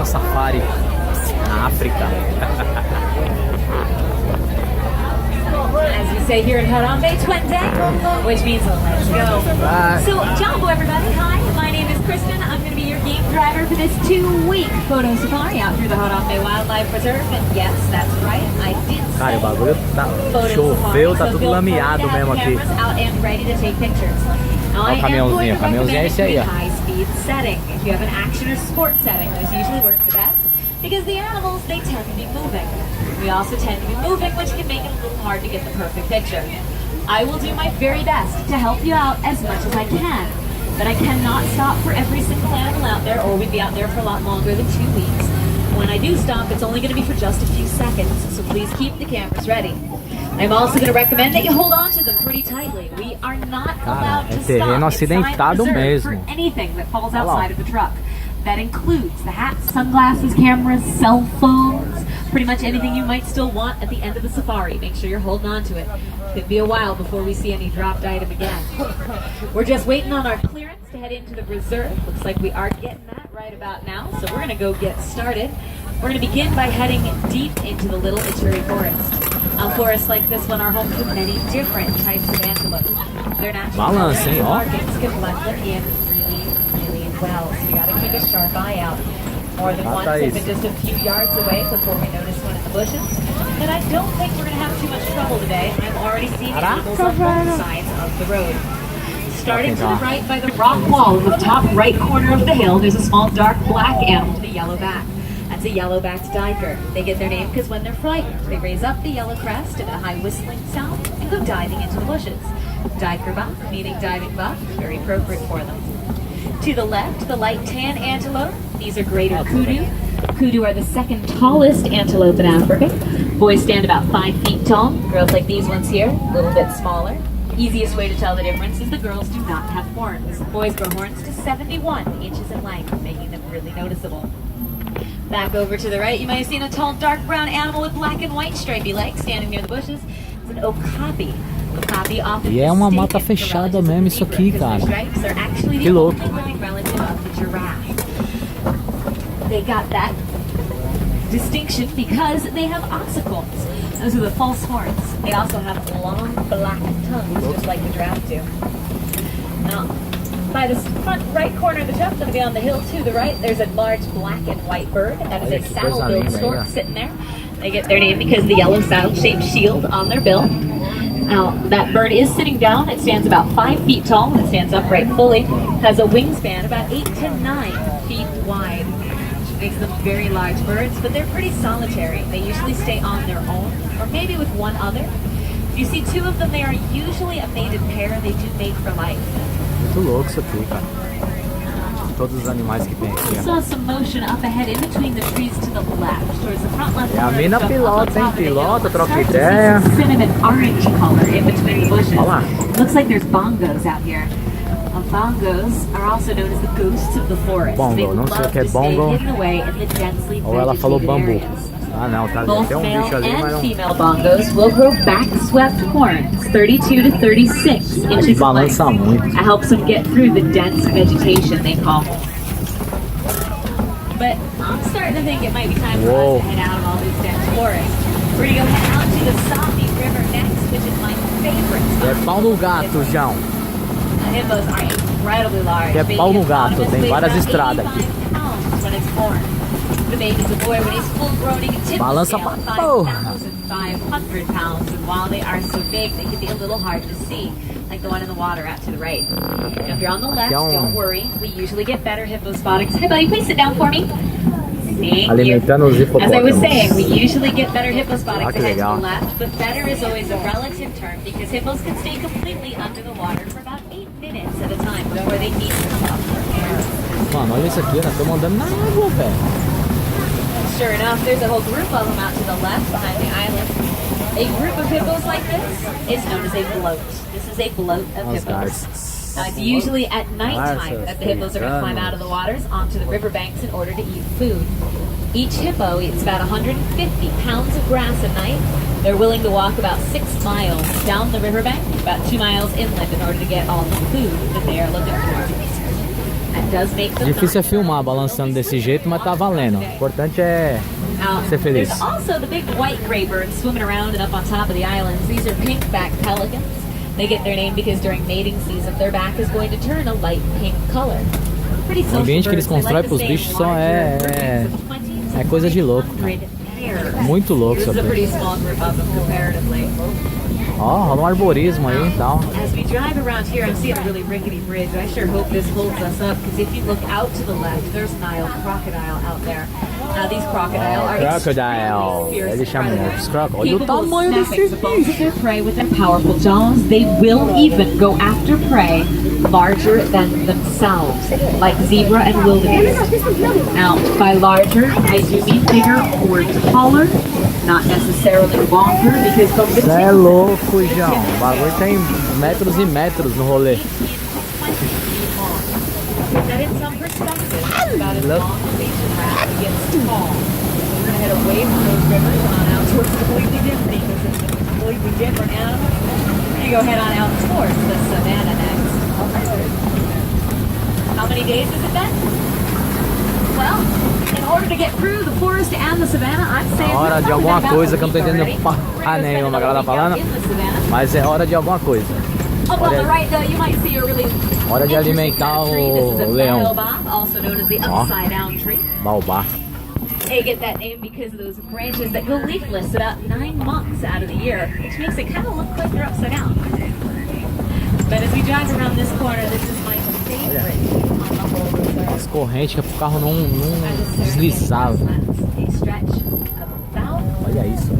uma safari na África. As we say here in Harambe, Twente, which means let's go. So, ciao everybody. Hi, my name is Kristen. I'm going to be your game driver for this 2-week photo safari out through the Harambe Wildlife Preserve. And yes, that's right, I did say Cara, o bagulho tá choveu, tá tudo lameado mesmo aqui. Out and ready to take pictures. Now, I am going to recommend é esse aí, ó. high-speed setting. If you have an action or sport setting, those usually work the best because the animals, they tend to be moving. We also tend to be moving, which can make it a little hard to get the perfect picture. I will do my very best to help you out as much as I can, but I cannot stop for every single animal out there, or we'd be out there for a lot longer than 2 weeks. When I do stop, it's only going to be for just a few seconds, so please keep the cameras ready. I'm also going to recommend that you hold on to them pretty tightly. We are not allowed to stop inside the reserve for anything that falls outside of the truck. That includes the hats, sunglasses, cameras, cell phones, pretty much anything you might still want at the end of the safari. Make sure you're holding on to it. Could be a while before we see any dropped item again. We're just waiting on our clearance to head into the reserve. Looks like we are getting that right about now, so we're going to go get started. We're going to begin by heading deep into the Little Ituri Forest. Forests like this one are home to many different types of antelope. Their natural markings can blend them in really well, so you gotta keep a sharp eye out. More than once, I've been just a few yards away before we noticed one in the bushes. And I don't think we're gonna have too much trouble today. I'm already seeing animals on both sides of the road. Starting to the right by the rock wall in the top right corner of the hill, there's a small dark black animal with a yellow back. That's a yellow-backed diker. They get their name because when they're frightened, they raise up the yellow crest to a high whistling sound and go diving into the bushes. Diker buck, meaning diving buck, very appropriate for them. To the left, the light tan antelope. These are greater kudu. Kudu are the second tallest antelope in Africa. Boys stand about 5 feet tall. Girls like these ones here, a little bit smaller. Easiest way to tell the difference is the girls do not have horns. Boys grow horns to 71 inches in length, making them really noticeable. Back over to the right, you might have seen a tall, dark brown animal with black and white stripy legs standing near the bushes. It's an okapi. E é uma mata fechada mesmo isso aqui, cara. Que louco. They got that distinction because they have ossicles. Those are the false horns. They also have long black tongues, just like the giraffe do. Now, by the front right corner of the truck, going to be on the hill to the right, there's a large black and white bird. That is a saddle-billed stork sitting there. They get their name because of the yellow saddle-shaped shield on their bill. Now, that bird is sitting down. It stands about 5 feet tall. It stands upright fully. Has a wingspan about 8 to 9 feet wide, which makes them very large birds, but they're pretty solitary. They usually stay on their own, or maybe with one other. If you see 2 of them, they are usually a mated pair. They do mate for life. Muito louco isso aqui, cara. Todos os animais que tem aqui. Saw some motion up ahead in between the trees to the left, towards the front left. E a mina pilota, hein? Pilota, troca ideia. Cinnamon orange color in between the bushes. Looks like there's bongos out here. Bongos are also known as the ghosts of the forest. Bongo, não sei o que é bongo. Ou ela falou bambu. Ah, não, tá. Tem bicho ali, mas não. Female bongos will grow back-swept horns, 32 to 36 inches in length. That helps them get through the dense vegetation they call. But I'm starting to think it might be time for us to head out of all this dense forest. We're gonna go head out to the Safi River next, which is my favorite spot. É pau no gato, João. Hippos are incredibly large. É pau no gato, tem várias estradas aqui. When it's born. The baby's a boy. When he's full grown, he can tip the scale 5,500 pounds. And while they are so big, they can be a little hard to see, like the one in the water out to the right. Now, if you're on the left, don't worry. We usually get better hippo spottings. Hey, buddy, please sit down for me. Thank you. As I was saying, we usually get better hippo spottings ahead to the left, but better is always a relative term because hippos can stay completely under the water for about 8 minutes at a time before they need to come up for air. Mano, olha isso aqui, nós estamos andando na água, velho. Sure enough, there's a whole group of them out to the left behind the island. A group of hippos like this is known as a bloat. This is a bloat of hippos. Now, it's usually at nighttime that the hippos are going to climb out of the waters onto the riverbanks in order to eat food. Each hippo eats about 150 pounds of grass a night. They're willing to walk about 6 miles down the riverbank, about 2 miles inland in order to get all the food that they are looking for. That does make them Difícil é not filmar balançando desse jeito, mas tá valendo. O importante é ser feliz. There's also the big white gray birds swimming around and up on top of the islands. These are pink-backed pelicans. They get their name because during mating season, their back is going to turn a light pink color. Pretty O social ambiente que eles birds. They constroem like to pros stay in bichos só larger groupings of 20 é coisa de louco. 100 pairs. Muito louco This isso is a pretty aqui. small group of them comparatively. Ó, rola um arborismo aí e tal. As we drive around here, I'm seeing a really rickety bridge. I sure hope this holds us up, because if you look out to the left, there's Nile crocodile out there. Now these crocodile are Crocodile. extremely fierce Eles chamam predators. outros crocodiles. Olha o Capable of tamanho snapping desses the bones of bichos. their prey with their powerful jaws. They will even go after prey larger than themselves, like zebra and wildebeest. Now, by larger, I do mean bigger or taller, not necessarily longer, because from the Isso é louco, João. O bagulho tem metros e metros no rolê. That in some perspective, it's about as long as Asian rat gets tall. We're going to head away from those rivers and on out towards completely different ecosystems, completely different animals. We're going to go head on out towards the savannah next. How many days has it been? Well, in order to get through the forest and the savannah, I'm saying Hora de alguma coisa que eu não tô entendendo porra nenhuma que ela tá falando, mas é hora de alguma coisa. Up on the right, though, you might see a really Hora de interesting alimentar tree. This is a o leão. baobab, also known as the Ó. upside down tree. Baobá. They get that name because of those branches that go leafless about 9 months out of the year, which makes it kind of look like they're upside down. But as we drive around this corner, this is my favorite on the whole reserve. As correntes que é pro carro não deslizar. They stretch about Olha isso.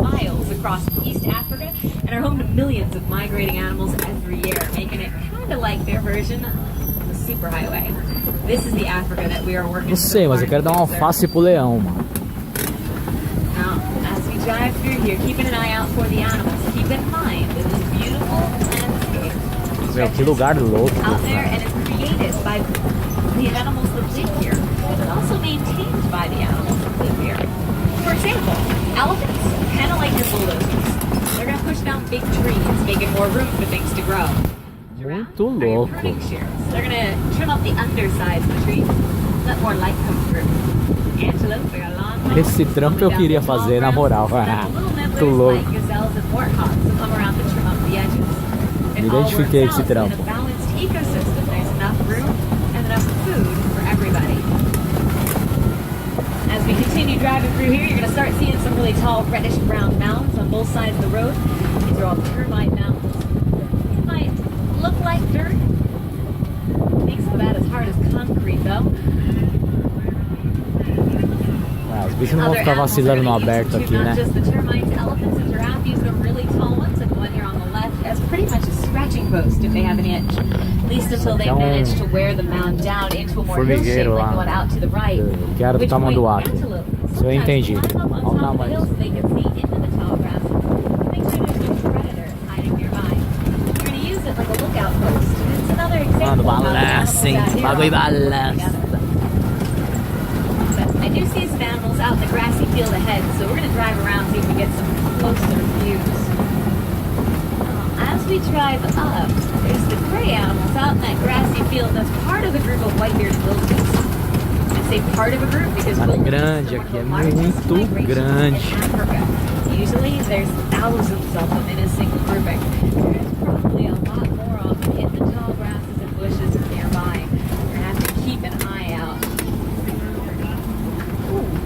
miles across East Africa and are home to millions of migrating animals every year, making it kind of like their version of the superhighway. This is the Africa that we are working Não sei, mas eu quero dar uma alface pro leão, mano. Now, as we drive through here, keeping an eye out for the animals, keep in mind that this beautiful landscape Meu, que lugar louco. out there and is created by the animals that live here, but also maintained by the animals that live here. For example, elephants, kind of like your bulldozers. They're going to push down big trees, making more room for things to grow. Muito Are your louco. pruning shears. They're going to trim up the undersides of the trees, let more light come through. Antelope, they got a long way. Esse trampo eu queria fazer, na moral. Muito louco. Like gazelles and warthogs will come around to trim up the edges. It all Identifiquei works esse out in trampo. a balanced ecosystem. There's enough room and enough food for everybody. As we continue driving through here, you're going to start seeing some really tall reddish brown mounds on both sides of the road. These are all termite mounds. It might look like dirt. Makes them about as hard as concrete, though. Ah, os bichos não vão ficar vacilando no aberto aqui, né? Not just the termites, elephants and giraffes, these are really tall ones, and the one here on the left has pretty much a scratching post if they have an itch. At least until they manage to wear the mound down into a more hill shape, like the one out to the right. Que era do Which tamanho do point, acre. antelope Isso eu entendi. sometimes climb up Olha o on top of the tamanho. hill so they can see into the tall grass. Make sure there's no predators hiding nearby. You're going to use it like a lookout post. It's another example Mano, of how the balança, hein? animals out here Bagulho are working balança. together. But I do see some animals out in the grassy field ahead, so we're going to drive around see if we get some closer views. As we drive up, there's the gray animals out in that grassy field. That's part of the group of white-bearded wildebeest. I say part of a group because Cara, wildebeest grande are one of aqui, the é largest muito migrations grande. in Africa. Usually there's thousands of them in a single grouping. There's probably a lot more of them in the tall grasses and bushes nearby. We're going to have to keep an eye out.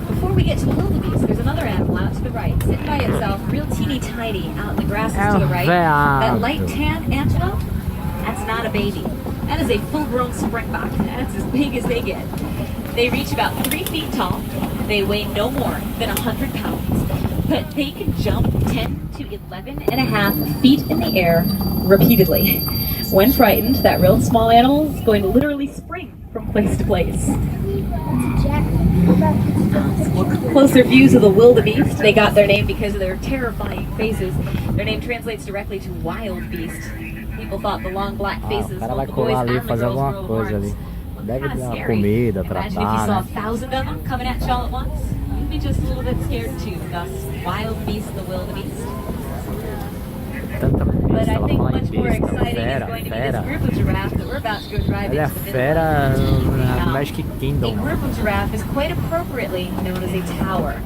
Before we get to the wildebeest, there's another animal out to the right, sitting by itself, real teeny tiny, out in the grasses to the right. That light tan antelope, that's not a baby. That is a full-grown springbok. That's as big as they get. They reach about 3 feet tall. They weigh no more than 100 pounds. But they can jump 10 to 11 and a half feet in the air repeatedly. When frightened, that real small animal is going to literally spring from place to place. Closer views of the wildebeest. They got their name because of their terrifying faces. Their name translates directly to wild beast. People thought the long black Ah, faces o cara of vai the boys colar ali, and the fazer girls alguma were coisa horns. ali. Deve Kinda dar scary. comida, Imagine if you tratar, saw né? 1,000 of them coming at you all at once. You'd be just a little bit scared too. Thus, wild beast, the wildebeest. Tanta But besta, I ela think fala em much more besta, exciting is fera. going going to be fera. this group of giraffe that we're about to go drive Ela é a into the fera middle no of. Magic A Kingdom. group of giraffe is quite appropriately known as a tower.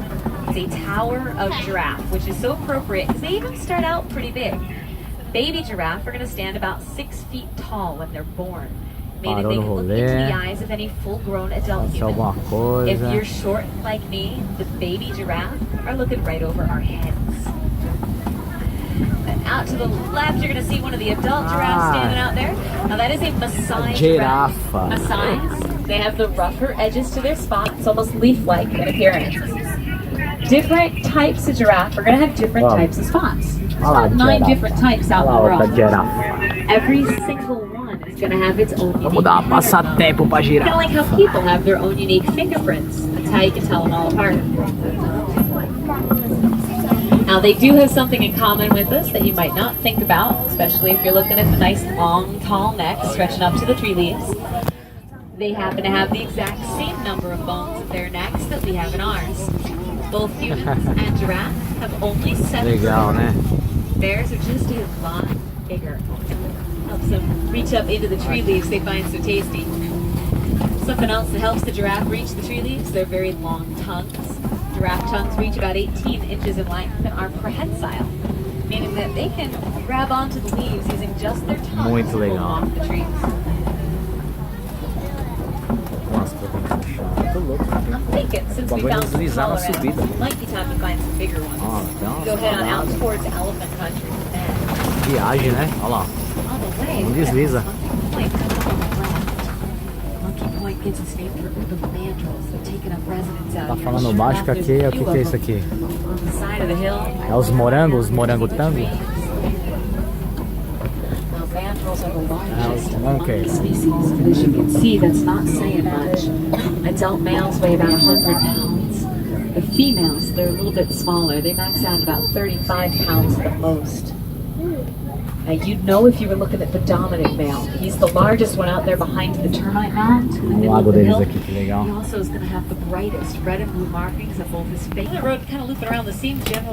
It's a tower of giraffe, which is so appropriate because they even start out pretty big. Baby giraffe are going to stand about 6 feet tall when they're born, meaning they can look into the eyes of any full-grown adult human. Alguma coisa. If you're short like me, the baby giraffe are looking right over our heads. And out to the left, you're going to see one of the adult giraffes standing out there. Now that is a Maasai giraffe. Girafa. Maasais, they have the rougher edges to their spots, almost leaf-like in appearance. Different types of giraffe are going to have different types of spots. There's about 9 different types out in the world. Every single one is going to have its own unique Vamos dar uma passatempo pra kind of girafa. like how people have their own unique fingerprints. That's how you can tell them all apart. Now they do have something in common with us that you might not think about, especially if you're looking at the nice long, tall neck stretching up to the tree leaves. They happen to have the exact same number of bones in their necks that we have in ours. Both humans and giraffes have only 7 Legal, né? Bears are just a lot bigger. Helps them reach up into the tree leaves they find so tasty. Something else that helps the giraffe reach the tree leaves, their very long tongues. Giraffe tongues reach about 18 inches in length and are prehensile, meaning that they can grab onto the leaves using just their tongues Muito to pull them legal. off the trees. Nossa, tô louco. I'm thinking, since we Bagulho found some deslizar na smaller subida. animals, might be time to find some bigger ones. Ó, tem uma Go head on out parada. towards elephant country with that. Viagem, né? Olha lá. On the way, Não desliza. Monkey Point comes up on the left. Monkey Point gets its name for a group of mandrills that have taken up residence out Tá here. falando Sure baixo que enough, aqui, there's a o que few que é of isso aqui? them on the side of the hill. É os morangos, morangotango? Now, mandrills are the largest monkey. monkey species, but as you can see, that's not saying much. Adult males weigh about 100 pounds. The females, they're a little bit smaller. They max out about 35 pounds at the most. Now, you'd know if you were looking at the dominant male. He's the largest one out there behind the termite mound. In the middle lago of the deles hill. aqui, que legal. He also is going to have the brightest red and blue markings of both his face. The road kind of looping around the seams, general.